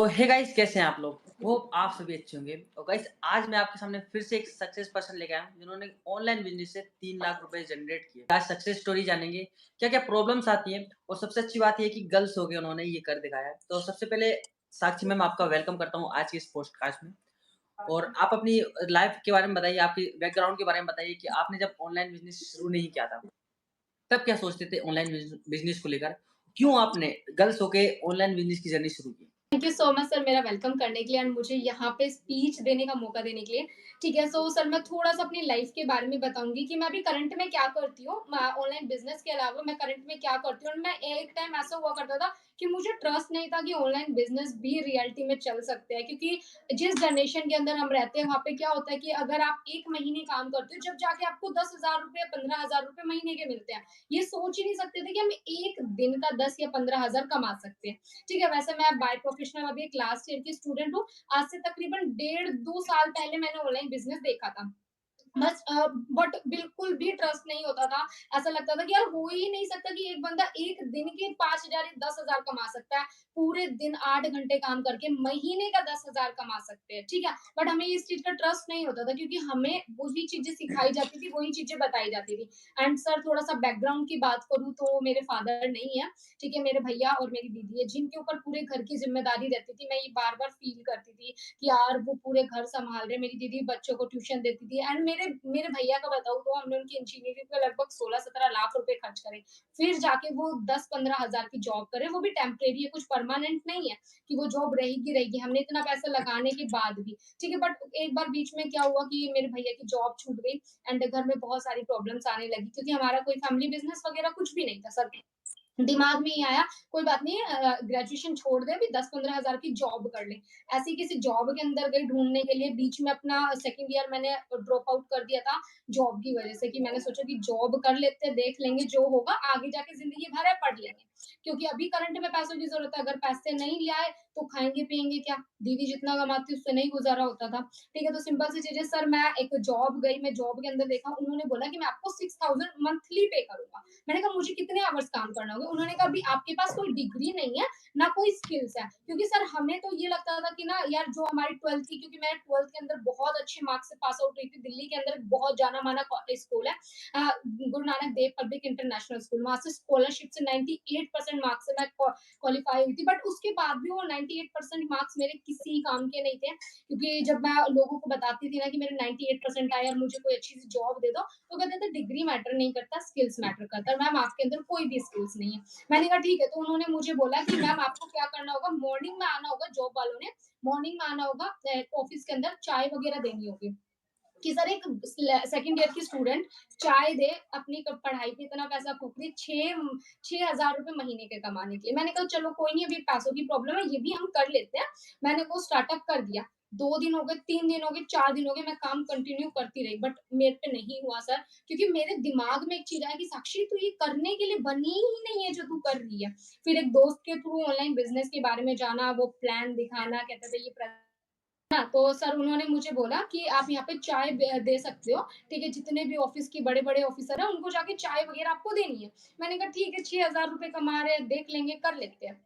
सो hey guys कैसे हैं आप लोग? होप आप सभी अच्छे होंगे। और गाइस आज मैं आपके सामने फिर से एक सक्सेस पर्सन लेके आया हूँ जिन्होंने ऑनलाइन बिजनेस से 3 लाख रुपए जनरेट किए। आज सक्सेस स्टोरी जानेंगे, क्या-क्या प्रॉब्लम्स आती हैं और सबसे अच्छी बात ये है कि गर्ल्स हो के उन्होंने ये कर दिखाया है। तो सबसे पहले साक्षी मैम आपका वेलकम करता हूँ आज की इस पॉडकास्ट में। और आप अपनी लाइफ के बारे में बताइए, आपकी बैकग्राउंड के बारे में बताइए कि आपने जब ऑनलाइन बिजनेस शुरू नहीं किया था, तब क्या सोचते थे ऑनलाइन बिजनेस को लेकर? क्यों आपने गर्ल्स होके ऑनलाइन बिजनेस की जर्नी शुरू की? Thank you so much sir मेरा वेलकम करने के लिए एंड मुझे यहाँ पे स्पीच देने का मौका देने के लिए। ठीक है, सो सर मैं थोड़ा-सा अपनी लाइफ़ के बारे में बताऊँगी कि मैं अभी करंट में क्या करती हूँ। मैं ऑनलाइन बिज़नेस के अलावा मैं करंट में क्या करती हूँ और मैं एक टाइम ऐसा हुआ करता था कि मुझे ट्रस्ट नहीं था कि ऑनलाइन बिज़नेस भी रियलिटी में चल सकते हैं, क्योंकि जिस जनरेशन के अंदर हम रहते हैं वहाँ पे क्या होता है कि अगर आप 1 महीने काम करते हो, जब जाके आपको ₹10,000 ₹15,000 महीने के मिलते हैं। ये सोच ही नहीं सकते थे कि हम 1 दिन का 10 या 15,000 कमा सकते हैं। ठीक है, वैसे मैं बाय प्रोफेशनल अभी एक लास्ट ईयर की स्टूडेंट हूँ। आज से तकरीबन डेढ़ 2 साल पहले मैंने ऑनलाइन बिज़नेस देखा था। बस बट बिल्कुल भी ट्रस्ट नहीं होता था। ऐसा लगता था कि यार हो ही नहीं सकता कि एक बंदा 1 दिन के 5,000 या 10,000 कमा सकता है। पूरे दिन 8 घंटे काम करके महीने का 10,000 कमा सकते हैं, ठीक है? बट हमें इस चीज़ का ट्रस्ट नहीं होता था क्योंकि हमें वही चीज़ें सिखाई जाती थी, वही चीज़ें बताई जाती थी। एंड सर थोड़ा-सा बैकग्राउंड की बात करूँ तो मेरे फादर नहीं है, ठीक है? मेरे भैया और मेरी दीदी है जिनके ऊपर पूरे घर की ज़िम्मेदारी रहती थी। मैं ये बार-बार फ़ील करती थी कि यार वो पूरे घर सँभाल रहे हैं, मेरी दीदी बच्चों को ट्यूशन देती थी एंड मेरे मेरे भैया का बताऊँ तो हमने उनकी इंजीनियरिंग पे लगभग 16-17 लाख रुपए खर्च करे। फिर जाके वो 10-15 हज़ार की जॉब करे, वो भी टेम्परेरी है, कुछ परमानेंट नहीं है कि वो जॉब रहेगी रहेगी। हमने इतना पैसा लगाने के बाद भी, ठीक है? बट एक बार बीच में क्या हुआ कि मेरे भैया की जॉब छूट गई एंड घर में बहुत सारी प्रॉब्लम्स आने लगी क्योंकि हमारा कोई फैमिली बिज़नेस वगैरह कुछ भी नहीं था सर। दिमाग में ही आया कोई बात नहीं ग्रेजुएशन छोड़ दे, अभी 10-15 हज़ार की जॉब कर ले। ऐसे ही किसी जॉब के अंदर गई ढूँढने के लिए, बीच में अपना सेकंड ईयर मैंने ड्रॉप आउट कर दिया था जॉब की वज़ह से कि मैंने सोचा कि जॉब कर लेते हैं, देख लेंगे जो होगा, आगे जाके ज़िंदगी भर है पढ़ लेंगे। क्योंकि अभी करंट में पैसों की ज़रूरत है, अगर पैसे नहीं लाए तो खाएँगे-पिएँगे क्या? दीदी जितना कमाती है उससे नहीं गुज़ारा होता था। ठीक है, तो सिंपल सी चीज़ है सर, मैं एक जॉब गई, मैं जॉब के अंदर देखा, उन्होंने बोला कि मैं आपको 6000 मंथली पे करूँगा। मैंने कहा मुझे कितने आवर्स काम करना होगा? उन्होंने कहा अभी आपके पास कोई डिग्री नहीं है, ना कोई स्किल्स है। क्योंकि सर हमें तो ये लगता था कि ना यार जो हमारी 12th की, क्योंकि मैं 12th के अंदर बहुत अच्छे मार्क्स से पास आउट हुई थी। दिल्ली के अंदर एक बहुत जाना-माना स्कूल है, Guru Nanak Dev public international school. वहाँ से स्कॉलरशिप से 98% मार्क्स से मैं क्वालीफाई हुई थी। बट उसके बाद भी वो 98% मार्क्स मेरे किसी काम के नहीं थे, क्योंकि जब मैं लोगों को बताती थी ना कि मेरे 98% आए और मुझे कोई अच्छी सी जॉब दे दो, तो कहते थे डिग्री मैटर नहीं करता, स्किल्स मैटर करता है। मैम आपके अंदर कोई भी स्किल्स नहीं है। मैंने कहा ठीक है, तो उन्होंने मुझे बोला कि मैम आपको क्या करना होगा, मॉर्निंग में आना होगा, जॉब वालों ने मॉर्निंग में आना होगा, ऑफिस के अंदर चाय वगैरह देनी होगी कि सर एक सेकंड ईयर की स्टूडेंट चाय दे अपनी पढ़ाई पे इतना पैसा फूक रही, 6,000 रुपए महीने के कमाने के लिए। मैंने कहा चलो कोई नहीं, अभी पैसों की प्रॉब्लम है, ये भी हम कर लेते हैं। मैंने वो स्टार्टअप कर दिया। 2 दिन हो गए, 3 दिन हो गए, 4 दिन हो गए, मैं काम कंटिन्यू करती रही, बट मेरे पे नहीं हुआ सर, क्योंकि मेरे दिमाग में एक चीज आया कि साक्षी तू ये करने के लिए बनी ही नहीं है जो तू कर रही है। फिर एक दोस्त के थ्रू ऑनलाइन बिजनेस के बारे में जाना, वो प्लान दिखाना, कहते थे ये हाँ, तो सर उन्होंने मुझे बोला कि आप यहाँ पे चाय दे सकते हो, ठीक है? जितने भी ऑफ़िस की बड़े-बड़े ऑफ़िसर हैं, उनको जाके चाय वग़ैरह आपको देनी है। मैंने कहा ठीक है, ₹6,000 कमा रहे हैं, देख लेंगे, कर लेते हैं।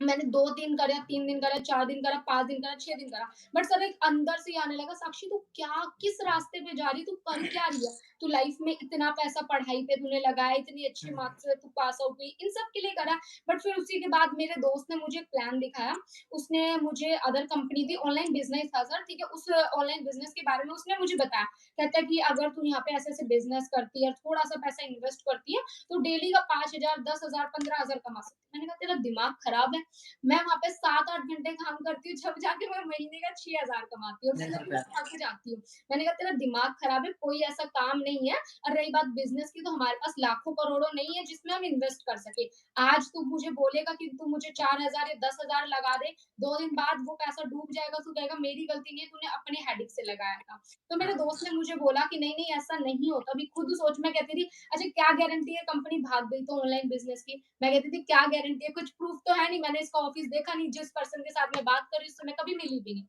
मैंने 2 दिन करा, 3 दिन करा, 4 दिन करा, 5 दिन करा, 6 दिन करा। बट सर एक अंदर से ही आने लगा, साक्षी तू क्या किस रास्ते पे जा रही है? तू कर क्या रही है? तू लाइफ में इतना पैसा पढ़ाई पे तूने लगाया, इतनी अच्छे हुँ, मार्क्स से तू पास आउट हुई, इन सब के लिए करा। बट फिर उसी के बाद मेरे दोस्त ने मुझे एक प्लान दिखाया। उसने मुझे अदर कंपनी थी, ऑनलाइन बिज़नेस था सर, ठीक है? उस ऑनलाइन बिज़नेस के बारे में उसने मुझे बताया। कहता है कि अगर तू यहाँ पे ऐसे-ऐसे बिज़नेस करती है, थोड़ा-सा पैसा इन्वेस्ट करती है, तो डेली का 5,000, 10,000, 15,000 कमा सकती है। मैंने कहा तेरा दिमाग खराब है। मैं वहाँ पे 7-8 घंटे काम करती हूँ, जब जाके मैं महीने का 6,000 कमाती हूँ और नहीं फिर सर मैं प्यार थक जाती हूँ। मैंने कहा तेरा दिमाग खराब है, कोई ऐसा काम नहीं है। और रही बात बिज़नेस की, तो हमारे पास लाखों करोड़ों नहीं है जिसमें हम इन्वेस्ट कर सकें। आज तू मुझे बोलेगा कि तू मुझे 4,000 या 10,000 लगा दे, 2 दिन बाद वो पैसा डूब जाएगा, तू कहेगा मेरी गलती नहीं है, तूने अपने हेडेक से लगाया था। तो मेरे हाँ। दोस्त ने मुझे बोला कि नहीं, नहीं ऐसा नहीं होता। अभी खुद सोच, मैं कहती थी अच्छा क्या गारंटी है कंपनी भाग गई तो ऑनलाइन बिज़नेस की? मैं कहती थी क्या गारंटी है, कुछ प्रूफ तो है नहीं, मैंने इसका ऑफिस देखा नहीं, जिस पर्सन के साथ मैं बात कर रही हूँ उससे मैं कभी मिली भी नहीं।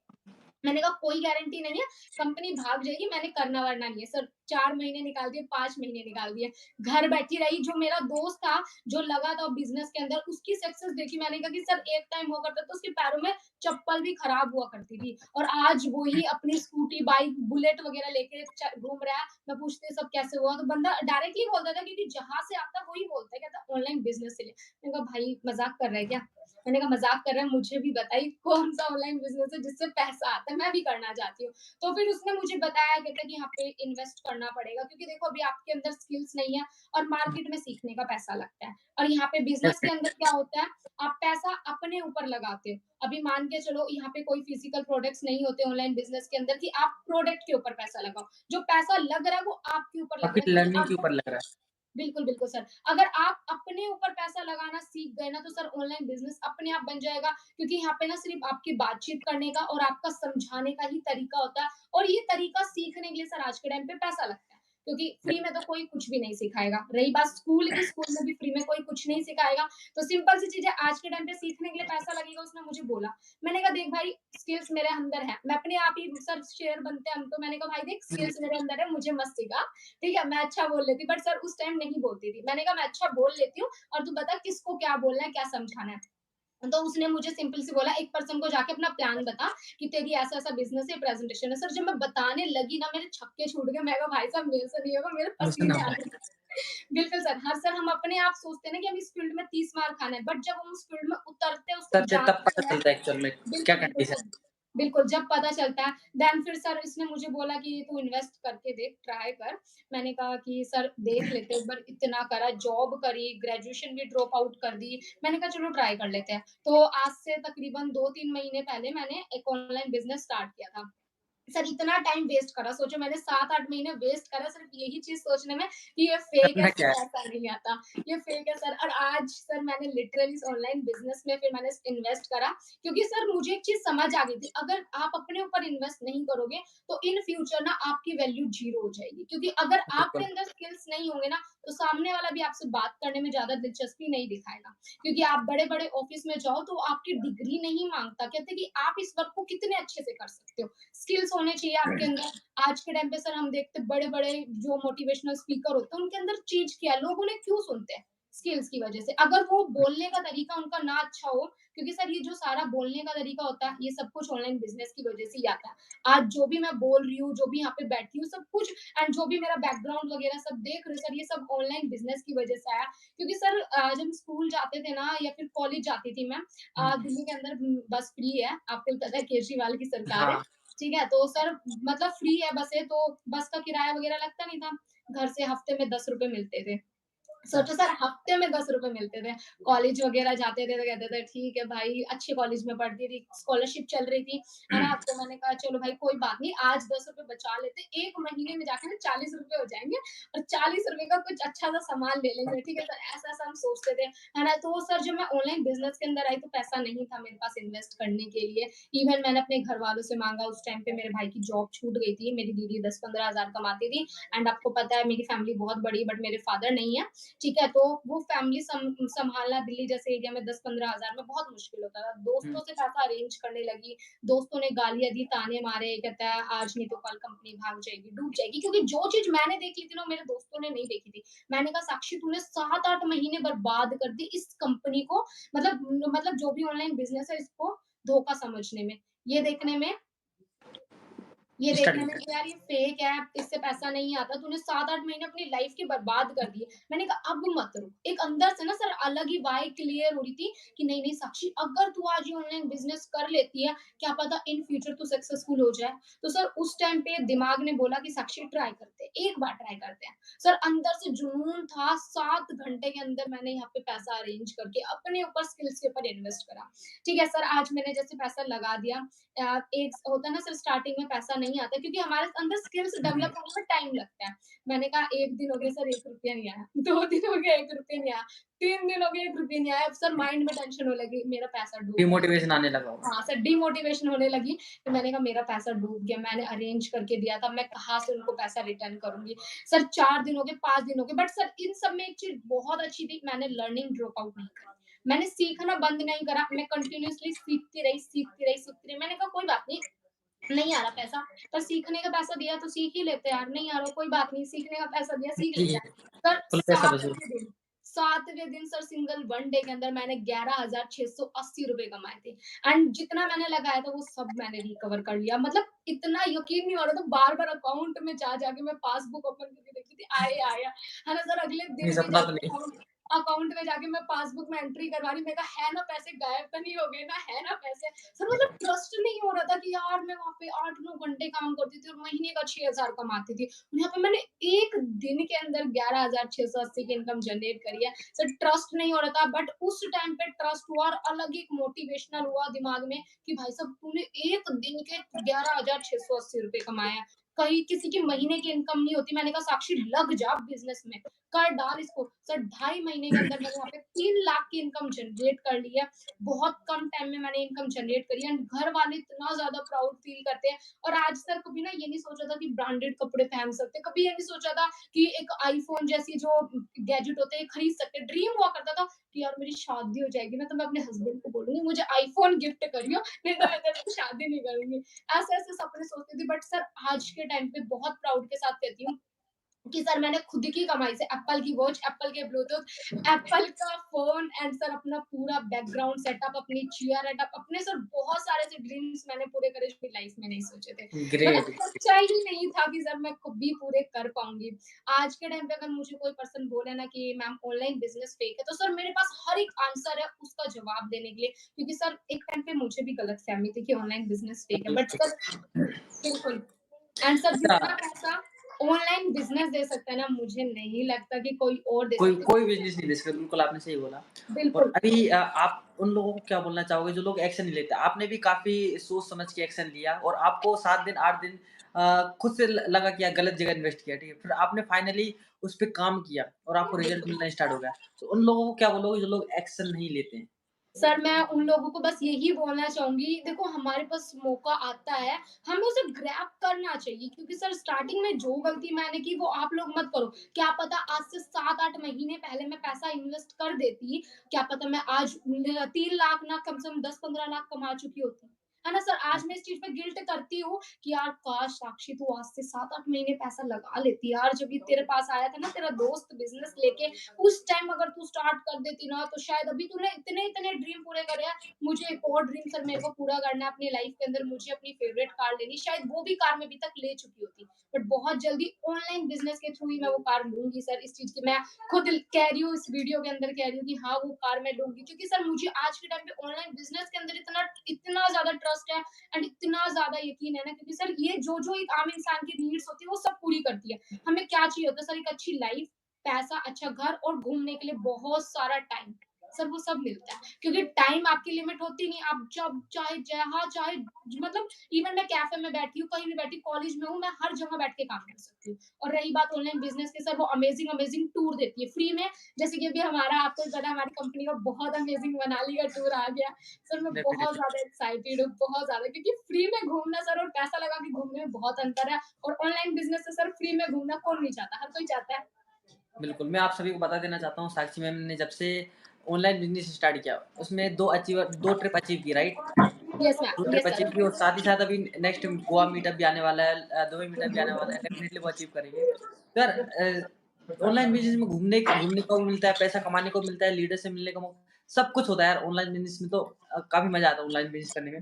मैंने कहा कोई गारंटी नहीं है, कंपनी भाग जाएगी, मैंने करना वरना नहीं है। सर 4 महीने निकाल दिए, 5 महीने निकाल दिए। घर बैठी रही, जो मेरा दोस्त था, जो लगा था बिज़नेस के अंदर, उसकी सक्सेस देखी। मैंने कहा कि सर एक टाइम हुआ करता था उसके पैरों में चप्पल भी खराब हुआ करती थी और आज वो ही अपनी स्कूटी, बाइक, बुलेट वगैरह लेके घूम रहा है। मैं पूछती हूँ सब कैसे हुआ? तो बंदा डायरेक्टली बोलता था क्योंकि जहाँ से आता है वही बोलता है, कहता है ऑनलाइन बिज़नेस से लिया। मैंने कहा भाई मज़ाक कर रहा है क्या? मैंने कहा मज़ाक कर रहा है, मुझे भी बताइए कौन-सा ऑनलाइन बिज़नेस है जिससे पैसा आता है, मैं भी करना चाहती हूँ। तो फिर उसने मुझे बताया, कहता है कि यहाँ पे इन्वेस्ट करना पड़ेगा क्योंकि देखो अभी आपके अंदर स्किल्स नहीं है और मार्केट में सीखने का पैसा लगता है। और यहाँ पे बिज़नेस के अंदर क्या होता है, आप पैसा अपने ऊपर लगाते हो। अभी मान के चलो यहाँ पे कोई फिजिकल प्रोडक्ट्स नहीं होते ऑनलाइन बिज़नेस के अंदर कि आप प्रोडक्ट के ऊपर पैसा लगाओ। जो पैसा लग रहा है वो आपके ऊपर लग रहा आपकी है क्योंकि लर्निंग के अगर ऊपर लग रहा है। बिल्कुल, बिल्कुल सर। अगर आप अपने ऊपर पैसा लगाना सीख गए ना, तो सर ऑनलाइन बिज़नेस अपने आप बन जाएगा क्योंकि यहाँ पे ना सिर्फ़ आपकी बातचीत करने का और आपका समझाने का ही तरीका होता है और ये तरीका सीखने के लिए सर आज के टाइम पे पैसा लगता है। क्योंकि फ्री में तो कोई कुछ भी नहीं सिखाएगा। रही बात स्कूल की, स्कूल में भी फ्री में कोई कुछ नहीं सिखाएगा। तो सिंपल सी चीज़ है, आज के टाइम पे सीखने के लिए पैसा लगेगा, उसने मुझे बोला। मैंने कहा देख भाई स्किल्स मेरे अंदर है। मैं अपने आप ही सर शेर बनते हैं हम तो। मैंने कहा भाई देख हुँ, स्किल्स मेरे अंदर है, मुझे मत सिखा। ठीक है, मैं अच्छा बोल लेती बट सर उस टाइम नहीं बोलती थी। मैंने कहा मैं अच्छा बोल लेती हूँ और तू बता किसको क्या बोलना है, क्या समझाना है। तो उसने मुझे सिंपल सी बोला एक पर्सन को जाके अपना प्लान बता कि तेरी ऐसा-ऐसा बिज़नेस है, प्रेज़ेंटेशन है। सर जब मैं बताने लगी ना मेरे छक्के छूट गए। मैं कहा भाई साहब मेरे से नहीं होगा, मेरे मुझसे ना पसीने आ हो। रहे हैं। बिल्कुल सर, हर सर हम अपने आप सोचते हैं ना कि हम इस फील्ड में 30 मार खाना है बट जब हम उस फील्ड में उतरते हैं, उसको तब से तब पता जानते हैं। चलता है एक्चुअल में क्या बिल्कुल, बिल्कुल कंडीशन सर। बिल्कुल, जब पता चलता है देन फिर सर इसने मुझे बोला कि तू इन्वेस्ट करके देख, ट्राई कर। मैंने कहा कि सर देख लेते हैं, एक बार इतना करा, जॉब करी, ग्रेजुएशन भी ड्रॉप आउट कर दी। मैंने कहा चलो ट्राई कर लेते हैं। तो आज से तकरीबन 2-3 महीने पहले मैंने एक ऑनलाइन बिज़नेस स्टार्ट किया था। सर इतना टाइम वेस्ट करा, सोचो मैंने 7-8 महीने वेस्ट करा सिर्फ यही चीज़ सोचने में कि ये फेक है, करना इससे क्या है? पैसा नहीं आता, ये फेक है सर। और आज सर मैंने लिटरली इस ऑनलाइन बिज़नेस में फिर मैंने इन्वेस्ट करा क्योंकि सर मुझे एक चीज़ समझ आ गई थी, अगर आप अपने ऊपर इन्वेस्ट नहीं करोगे, तो इन फ्यूचर ना आपकी वैल्यू ज़ीरो हो जाएगी। क्योंकि अगर आपके बिल्कुल, अंदर स्किल्स नहीं होंगे ना, तो सामने वाला भी आपसे बात करने में ज़्यादा दिलचस्पी नहीं दिखाएगा। क्योंकि आप बड़े-बड़े ऑफ़िस में जाओ तो आपकी डिग्री नहीं माँगता, कहते हैं कि आप इस वर्क को कितने अच्छे से कर सकते हो। स्किल्स होने चाहिए आपके अंदर। आज के टाइम पे सर हम देखते बड़े-बड़े जो मोटिवेशनल स्पीकर होते हैं, उनके अंदर चीज़ क्या है, लोग उन्हें क्यों सुनते हैं? स्किल्स की वजह से। अगर वो बोलने का तरीका उनका ना अच्छा हो, क्योंकि सर ये जो सारा बोलने का तरीका होता है, ये सब कुछ ऑनलाइन बिज़नेस की वजह से ही आता है। आज जो भी मैं बोल रही हूँ, जो भी यहाँ पे बैठी हूँ, सब कुछ एंड जो भी मेरा बैकग्राउंड वगैरह सब देख रहे हो सर, ये सब ऑनलाइन बिज़नेस की वजह से आया। क्योंकि सर जब हम स्कूल जाते थे ना या फिर कॉलेज जाती थी मैं, हुँ, दिल्ली के अंदर बस फ्री है, आपको भी पता है केजरीवाल की सरकार है। हाँ, ठीक है, तो सर मतलब फ्री है बसें तो बस का किराया वगैरह लगता नहीं था। घर से हफ्ते में ₹10 मिलते थे। अच्छा, सोचो सर हफ्ते में ₹10 मिलते थे। कॉलेज वगैरह जाते थे तो कहते थे ठीक है भाई, अच्छे कॉलेज में पढ़ती थी, स्कॉलरशिप चल रही थी, है ना? तो मैंने कहा चलो भाई कोई बात नहीं, आज ₹10 बचा लेते, 1 महीने में जाके ना ₹40 हो जाएँगे और ₹40 का कुछ अच्छा-सा सामान ले लेंगे, ठीक है सर? ऐसा-ऐसा हम सोचते थे, है ना? तो सर जब मैं ऑनलाइन बिज़नेस के अंदर आई तो पैसा नहीं था मेरे पास इन्वेस्ट करने के लिए। इवन मैंने अपने घरवालों से माँगा, उस टाइम पे मेरे भाई की जॉब छूट गई थी, मेरी दीदी 10-15 हज़ार कमाती थी एंड आपको पता है मेरी फैमिली बहुत बड़ी है बट मेरे फादर नहीं है। ठीक है, तो वो फैमिली सँभालना दिल्ली जैसे एरिया में 10-15 हज़ार में बहुत मुश्किल होता था। हुँ, दोस्तों से पैसा अरेंज करने लगी, दोस्तों ने गालियाँ दी, ताने मारे, कहता है आज नहीं तो कल कंपनी भाग जाएगी, डूब जाएगी क्योंकि जो चीज़ मैंने देखी थी ना, वो मेरे दोस्तों ने नहीं देखी थी। मैंने कहा साक्षी तूने 7-8 महीने बर्बाद कर दी इस कंपनी को मतलब जो भी ऑनलाइन बिज़नेस है इसको धोखा समझने में। ये देखने में ये देखने स्टडी में कि यार ये फेक है, इससे पैसा नहीं आता, तूने 7-8 महीने अपनी लाइफ के बर्बाद कर दिए। मैंने कहा अब मत रुक। एक अंदर से ना सर अलग ही वाइब क्लियर हो रही थी कि नहीं, नहीं साक्षी अगर तू आज ये ऑनलाइन बिज़नेस कर लेती है, क्या पता इन फ्यूचर तू सक्सेसफुल हो जाए। तो सर उस टाइम पे दिमाग ने बोला कि साक्षी ट्राई करते हैं, एक बार ट्राई करते हैं। सर अंदर से जुनून था, 7 घंटे के अंदर मैंने यहाँ पे पैसा अरेंज करके अपने ऊपर स्किल्स के ऊपर इन्वेस्ट करा। ठीक है सर, आज मैंने जैसे पैसा लगा दिया, एक होता है ना सर स्टार्टिंग में पैसा नहीं आता क्योंकि हमारे अंदर स्किल्स हुँ, डेवलप होने में टाइम लगता है। मैंने कहा 1 दिन हो गया सर ₹1 नहीं आया, 2 दिन हो गया ₹1 नहीं आया, 3 दिन हो गए ₹1 नहीं आया। अब सर माइंड में टेंशन होने लगी, मेरा पैसा डूब गया। डिमोटिवेशन आने लगा होगा। हाँ, सर डिमोटिवेशन होने लगी, तो मैंने कहा मेरा पैसा डूब गया, मैंने अरेंज करके दिया था, मैं कहाँ से उनको पैसा रिटर्न करूँगी? सर 4 दिन हो गए, 5 दिन हो गए, बट सर इन सब में एक चीज़ बहुत अच्छी थी, मैंने लर्निंग ड्रॉप आउट नहीं करी। मैंने सीखना बंद नहीं करा, मैं कंटिन्यूअसली सीखती रही, सीखती रही, सीखती रही। मैंने कहा कोई बात नहीं, नहीं आ रहा पैसा, पर सीखने का पैसा दिया तो सीख ही लेते यार, नहीं आ रहा कोई बात नहीं, सीखने का पैसा दिया सीख जी, लेते हैं। सर फुल पैसा वसूल। 7वें दिन सर सिंगल 1 डे के अंदर मैंने 11,680 रुपए कमाए थे एंड जितना मैंने लगाया था वो सब मैंने रिकवर कर लिया। मतलब इतना यकीन नहीं हो रहा था, बार-बार अकाउंट में जा जाके मैं पासबुक ओपन करके देखती थी, आया, है ना सर? अगले नहीं, दिन भी सपना तो जाके नहीं। अकाउंट अकाउंट में जाके मैं पासबुक में एंट्री करवा रही, मैंने कहा है ना पैसे गायब तो नहीं हो गए ना, है ना पैसे? सर मतलब ट्रस्ट नहीं हो रहा था कि यार मैं वहाँ पे 8-9 घंटे काम करती थी और महीने का 6,000 कमाती थी। और यहाँ पे मैंने 1 दिन के अंदर 11,680 की इनकम जनरेट करी है। सर ट्रस्ट नहीं हो रहा था, बट उस टाइम पे ट्रस्ट हुआ और अलग एक मोटिवेशनल हुआ दिमाग में कि भाई साहब तूने 1 दिन के 11,680 रुपए कमाए हैं। कहीं किसी की महीने की इनकम नहीं होती। मैंने कहा साक्षी लग जा बिज़नेस में, कर डाल इसको। सर 2.5 महीने के अंदर मैंने यहाँ पे 3 लाख की इनकम जनरेट कर ली है। बहुत कम टाइम में मैंने इनकम जनरेट करी है एंड घर वाले इतना ज़्यादा प्राउड फील करते हैं। और आज तक कभी ना ये नहीं सोचा था कि ब्रांडेड कपड़े पहन सकते, कभी ये नहीं सोचा था कि एक आईफ़ोन जैसी जो गैजेट होते हैं खरीद सकते। ड्रीम हुआ करता था कि यार मेरी शादी हो जाएगी ना तो मैं अपने हस्बैंड को बोलूँगी मुझे आईफ़ोन गिफ्ट करियो, नहीं तो मैं तेरे से शादी नहीं करूँगी। ऐसे-ऐसे सपने सोचती थी, बट सर आज के टाइम पे बहुत प्राउड के साथ कहती हूँ कि सर मैंने खुद की कमाई से एप्पल की वॉच, एप्पल के ब्लूटूथ, एप्पल का फ़ोन एंड सर अपना पूरा बैकग्राउंड सेटअप, अपनी चेयर एटअप, अपने सर बहुत सारे ऐसे ड्रीम्स मैंने पूरे करे जो अपनी लाइफ में नहीं सोचे थे। मतलब ग्रेट। सोचा ही नहीं था कि सर मैं कभी पूरे कर पाऊँगी। आज के टाइम पे अगर मुझे कोई पर्सन बोले ना कि मैम ऑनलाइन बिज़नेस फेक है, तो सर मेरे पास हर एक आंसर है उसका जवाब देने के लिए। क्योंकि सर एक टाइम पे मुझे भी गलतफ़हमी थी कि ऑनलाइन बिज़नेस फेक है, बट सर बिल्कुल। एंड सर अच्छा, जितना पैसा ऑनलाइन बिज़नेस दे सकता है ना, मुझे नहीं लगता कि कोई और दे कोई सकता कोई है। बिज़नेस नहीं दे सकता, बिल्कुल आपने सही बोला। और बिल्कुल। अभी आप उन लोगों को क्या बोलना चाहोगे जो लोग एक्शन नहीं लेते? आपने भी काफ़ी सोच समझ के एक्शन लिया और आपको 7 दिन 8 दिन खुद से ल लगा कि यार गलत जगह इन्वेस्ट किया, ठीक है? फिर आपने फाइनली उस पे काम किया और आपको रिज़ल्ट मिलना स्टार्ट हो गया। तो उन लोगों को क्या बोलोगे जो लोग एक्शन नहीं लेते हैं? सर मैं उन लोगों को बस यही बोलना चाहूँगी, देखो हमारे पास मौका आता है, हमें उसे ग्रैब करना चाहिए क्योंकि सर स्टार्टिंग में जो गलती मैंने की वो आप लोग मत करो। क्या पता आज से 7-8 महीने पहले मैं पैसा इन्वेस्ट कर देती, क्या पता मैं आज 3 लाख ना कम से कम 10-15 लाख कमा चुकी होती। है ना सर? आज मैं इस चीज़ पे गिल्ट करती हूँ कि यार काश साक्षी तू आज से 7-8 महीने पैसा लगा लेती यार, जब ये तेरे पास आया था ना तेरा दोस्त बिज़नेस लेके, उस टाइम अगर तू स्टार्ट कर देती ना तो शायद अभी तूने इतने-इतने ड्रीम पूरे करे हैं। मुझे एक और ड्रीम सर मेरे को पूरा करना है अपनी लाइफ के अंदर, मुझे अपनी फेवरेट कार लेनी, शायद वो भी कार मैं अभी तक ले चुकी होती। बट बहुत जल्दी ऑनलाइन बिज़नेस के थ्रू ही मैं वो कार लूँगी सर, इस चीज़ की मैं खुद कह रही हूँ, इस वीडियो के अंदर कह रही हूँ कि हाँ, वो कार मैं लूँगी क्योंकि सर मुझे आज के टाइम पे ऑनलाइन बिज़नेस के अंदर इतना इतना ज़्यादा ट्रस्ट है एंड इतना ज़्यादा यकीन है ना क्योंकि सर ये जो-जो एक आम इंसान की नीड्स होती है वो सब पूरी करती है। हमें क्या चाहिए होता है सर, एक अच्छी लाइफ, पैसा, अच्छा घर और घूमने के लिए बहुत सारा टाइम। सर वो सब मिलता है क्योंकि टाइम आपकी लिमिट होती नहीं, आप जब चाहे जहाँ चाहे मतलब इवन मैं कैफे में बैठी हूँ, कहीं भी बैठी, कॉलेज में हूँ, मैं हर जगह बैठ के काम कर सकती हूँ। और रही बात ऑनलाइन बिज़नेस की, सर वो अमेज़िंग अमेज़िंग टूर देती है फ्री में। जैसे कि अभी हमारा आपको भी पता है हमारी कंपनी का बहुत अमेज़िंग मनाली का टूर आ गया। सर मैं बहुत डेफ़िनिटली। ज़्यादा एक्साइटेड हूँ, बहुत ज़्यादा क्योंकि फ्री में घूमना सर और पैसा लगा के घूमने में बहुत अंतर है और ऑनलाइन बिज़नेस से सर फ्री में घूमना कौन नहीं चाहता? हर कोई चाहता है। बिल्कुल, मैं आप सभी को बता देना चाहता हूँ साक्षी मैम ने जब से ऑनलाइन बिज़नेस स्टार्ट किया, उसमें 2 ट्रिप अचीव की, right? Yes 2 ma'am, trip yes achieve sir. की और साथ ही साथ अभी नेक्स्ट गोवा मीटअप भी आने वाला है, दुबई मीटअप भी आने वाला है, डेफ़िनिटली वो अचीव करेंगे। तो यार ऑनलाइन बिज़नेस में घूमने को भी मिलता है, पैसा कमाने को मिलता है, लीडर से मिलने का मौका सब कुछ होता है यार ऑनलाइन बिज़नेस में तो काफ़ी मज़ा आता है ऑनलाइन बिज़नेस करने में।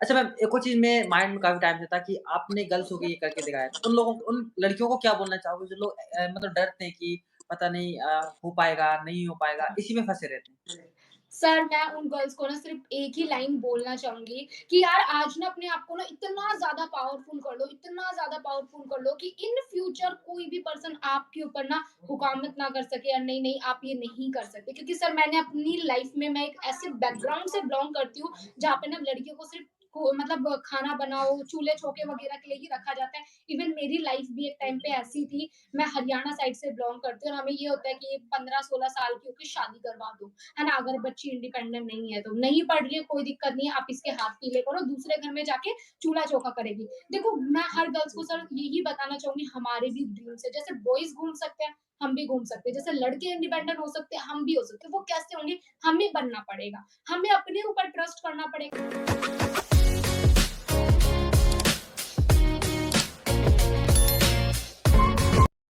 अच्छा मैम एक और चीज़ मेरे माइंड में काफ़ी टाइम से था कि आपने गर्ल्स हो के ये करके दिखाया। तो उन लड़कियों को क्या बोलना चाहोगे जो लोग मतलब डरते हैं कि पता नहीं हो पाएगा, नहीं हो पाएगा, इसी में फँसे रहते हैं? सर मैं उन गर्ल्स को ना सिर्फ़ एक ही लाइन बोलना चाहूँगी कि यार आज ना अपने आप को ना इतना ज़्यादा पावरफुल कर लो, इतना ज़्यादा पावरफुल कर लो कि इन फ्यूचर कोई भी पर्सन आपके ऊपर ना हुकूमत ना कर सके या नहीं-नहीं आप ये नहीं कर सकते। क्योंकि सर मैंने अपनी लाइफ़ में मैं एक ऐसे बैकग्राउंड से बिलॉन्ग करती हूँ, जहाँ पे ना लड़कियों को सिर्फ़ को मतलब खाना बनाओ, चूल्हे-चौके वगैरह के लिए ही रखा जाता है। इवन मेरी लाइफ़ भी एक टाइम पे ऐसी थी, मैं हरियाणा साइड से बिलॉन्ग करती हूँ और हमें ये होता है कि 15-16 साल की होके शादी करवा दो। है ना? अगर बच्ची इंडिपेंडेंट नहीं है तो, नहीं पढ़ रही है कोई दिक्कत नहीं है, आप इसके हाथ पीले करो, दूसरे घर में जाके चूल्हा-चौका करेगी। देखो मैं हर गर्ल्स को सर यही बताना चाहूँगी हमारे भी ड्रीम्स है, जैसे बॉयज़ घूम सकते हैं, हम भी घूम सकते हैं, जैसे लड़के इंडिपेंडेंट हो सकते हैं, हम भी हो सकते हैं। वो कैसे होंगे? हमें बनना पड़ेगा, हमें अपने ऊपर ट्रस्ट करना पड़ेगा।